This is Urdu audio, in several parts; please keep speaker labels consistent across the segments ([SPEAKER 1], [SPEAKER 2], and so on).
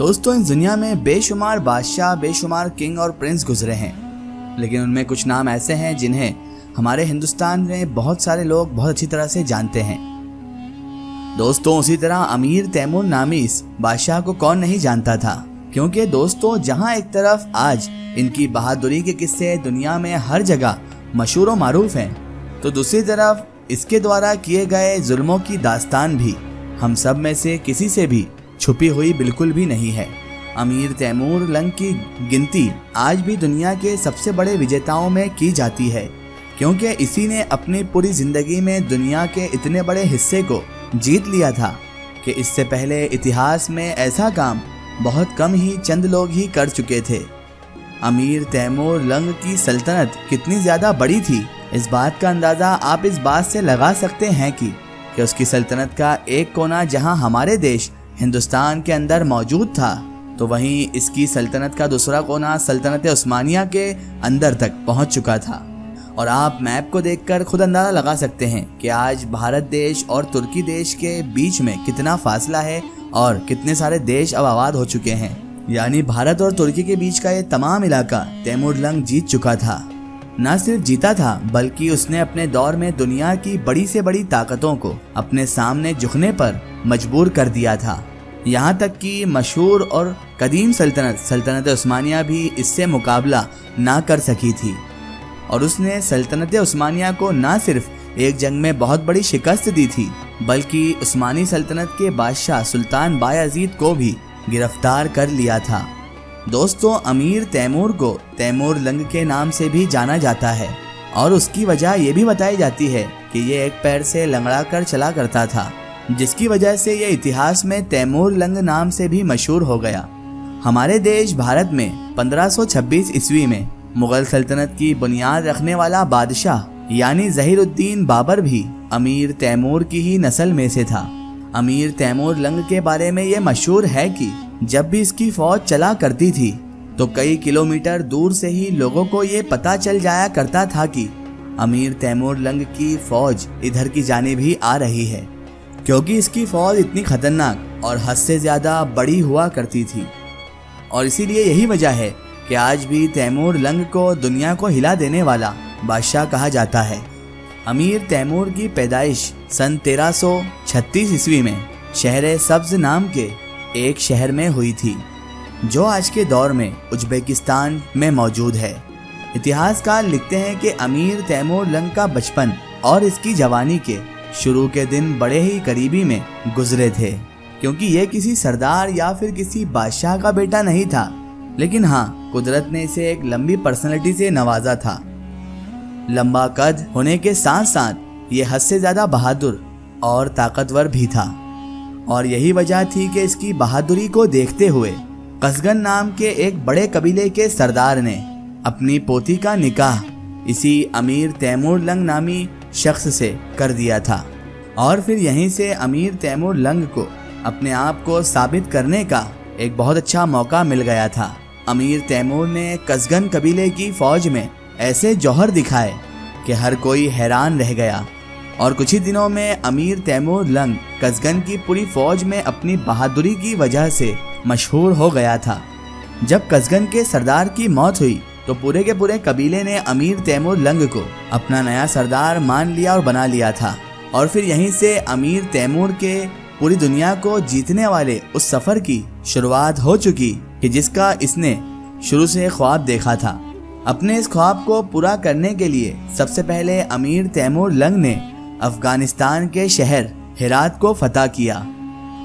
[SPEAKER 1] دوستوں اس دنیا میں بے شمار بادشاہ، بے شمار کنگ اور پرنس گزرے ہیں، لیکن ان میں کچھ نام ایسے ہیں جنہیں ہمارے ہندوستان میں بہت سارے لوگ بہت اچھی طرح سے جانتے ہیں۔ دوستوں اسی طرح امیر تیمور نامی اس بادشاہ کو کون نہیں جانتا تھا، کیونکہ دوستوں جہاں ایک طرف آج ان کی بہادری کے قصے دنیا میں ہر جگہ مشہور و معروف ہیں، تو دوسری طرف اس کے دوارا کیے گئے ظلموں کی داستان بھی ہم سب میں سے کسی سے بھی چھپی ہوئی بالکل بھی نہیں ہے۔ امیر تیمور لنگ کی گنتی آج بھی دنیا کے سب سے بڑے وجیتاؤں میں کی جاتی ہے، کیونکہ اسی نے اپنی پوری زندگی میں دنیا کے اتنے بڑے حصے کو جیت لیا تھا کہ اس سے پہلے اتہاس میں ایسا کام بہت کم ہی چند لوگ ہی کر چکے تھے۔ امیر تیمور لنگ کی سلطنت کتنی زیادہ بڑی تھی، اس بات کا اندازہ آپ اس بات سے لگا سکتے ہیں کہ اس کی سلطنت کا ایک کونا جہاں ہمارے دیش ہندوستان کے اندر موجود تھا، تو وہیں اس کی سلطنت کا دوسرا کونا سلطنت عثمانیہ کے اندر تک پہنچ چکا تھا۔ اور آپ میپ کو دیکھ کر خود اندازہ لگا سکتے ہیں کہ آج بھارت دیش اور ترکی دیش کے بیچ میں کتنا فاصلہ ہے اور کتنے سارے دیش اب آباد ہو چکے ہیں۔ یعنی بھارت اور ترکی کے بیچ کا یہ تمام علاقہ تیمور لنگ جیت چکا تھا۔ نہ صرف جیتا تھا بلکہ اس نے اپنے دور میں دنیا کی بڑی سے بڑی طاقتوں کو اپنے سامنے جھکنے پر مجبور کر دیا تھا، یہاں تک کہ مشہور اور قدیم سلطنت عثمانیہ بھی اس سے مقابلہ نہ کر سکی تھی، اور اس نے سلطنت عثمانیہ کو نہ صرف ایک جنگ میں بہت بڑی شکست دی تھی بلکہ عثمانی سلطنت کے بادشاہ سلطان بایزید کو بھی گرفتار کر لیا تھا۔ دوستوں امیر تیمور کو تیمور لنگ کے نام سے بھی جانا جاتا ہے، اور اس کی وجہ یہ بھی بتائی جاتی ہے کہ یہ ایک پیر سے لنگڑا کر چلا کرتا تھا، جس کی وجہ سے یہ اتہاس میں تیمور لنگ نام سے بھی مشہور ہو گیا۔ ہمارے دیش بھارت میں 1526 عیسوی میں مغل سلطنت کی بنیاد رکھنے والا بادشاہ یعنی ظہیر الدین بابر بھی امیر تیمور کی ہی نسل میں سے تھا۔ امیر تیمور لنگ کے بارے میں یہ مشہور ہے کہ جب بھی اس کی فوج چلا کرتی تھی تو کئی کلومیٹر دور سے ہی لوگوں کو یہ پتہ چل جایا کرتا تھا کہ امیر تیمور لنگ کی فوج ادھر کی جانب ہی آ رہی ہے، کیونکہ اس کی فوج اتنی خطرناک اور حد سے زیادہ بڑی ہوا کرتی تھی۔ اور اسی لیے یہی وجہ ہے کہ آج بھی تیمور لنگ کو دنیا کو ہلا دینے والا بادشاہ کہا جاتا ہے۔ امیر تیمور کی پیدائش سن 1336 عیسوی میں شہر سبز نام کے ایک شہر میں ہوئی تھی، جو آج کے دور میں ازبکستان میں موجود ہے۔ اتہاس کار لکھتے ہیں کہ امیر تیمور لنگ کا بچپن اور اس کی جوانی کے شروع کے دن بڑے ہی قریبی میں گزرے تھے، کیونکہ یہ کسی سردار یا پھر کسی بادشاہ کا بیٹا نہیں تھا، لیکن ہاں قدرت نے اسے ایک لمبی پرسنالٹی سے نوازا تھا۔ لمبا قد ہونے کے ساتھ ساتھ یہ حد سے زیادہ بہادر اور طاقتور بھی تھا، اور یہی وجہ تھی کہ اس کی بہادری کو دیکھتے ہوئے قزغن نام کے ایک بڑے قبیلے کے سردار نے اپنی پوتی کا نکاح اسی امیر تیمور لنگ نامی شخص سے کر دیا تھا، اور پھر یہیں سے امیر تیمور لنگ کو اپنے آپ کو ثابت کرنے کا ایک بہت اچھا موقع مل گیا تھا۔ امیر تیمور نے قزغن قبیلے کی فوج میں ایسے جوہر دکھائے کہ ہر کوئی حیران رہ گیا، اور کچھ ہی دنوں میں امیر تیمور لنگ قزغن کی پوری فوج میں اپنی بہادری کی وجہ سے مشہور ہو گیا تھا۔ جب قزغن کے سردار کی موت ہوئی تو پورے کے پورے قبیلے نے امیر تیمور لنگ کو اپنا نیا سردار مان لیا اور بنا لیا تھا، اور پھر یہیں سے امیر تیمور کے پوری دنیا کو جیتنے والے اس سفر کی شروعات ہو چکی کہ جس کا اس نے شروع سے خواب دیکھا تھا۔ اپنے اس خواب کو پورا کرنے کے لیے سب سے پہلے امیر تیمور لنگ نے افغانستان کے شہر ہرات کو فتح کیا،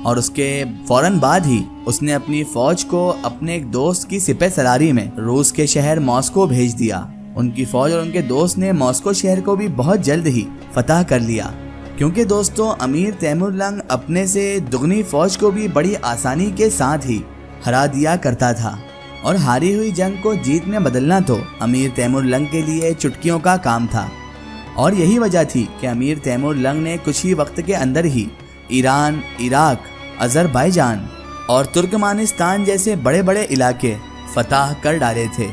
[SPEAKER 1] اور اس کے فوراً بعد ہی اس نے اپنی فوج کو اپنے ایک دوست کی سپہ سالاری میں روس کے شہر ماسکو بھیج دیا۔ ان کی فوج اور ان کے دوست نے ماسکو شہر کو بھی بہت جلد ہی فتح کر لیا، کیونکہ دوستوں امیر تیمور لنگ اپنے سے دگنی فوج کو بھی بڑی آسانی کے ساتھ ہی ہرا دیا کرتا تھا، اور ہاری ہوئی جنگ کو جیت میں بدلنا تو امیر تیمور لنگ کے لیے چٹکیوں کا کام تھا۔ اور یہی وجہ تھی کہ امیر تیمور لنگ نے کچھ ہی وقت کے اندر ہی ایران، عراق، آذربائیجان اور ترکمانستان جیسے بڑے بڑے علاقے فتح کر ڈالے تھے۔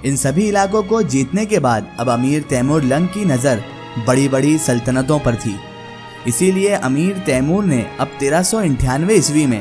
[SPEAKER 1] ان سبھی علاقوں کو جیتنے کے بعد اب امیر تیمور لنگ کی نظر بڑی بڑی سلطنتوں پر تھی، اسی لیے امیر تیمور نے اب 1398 عیسوی میں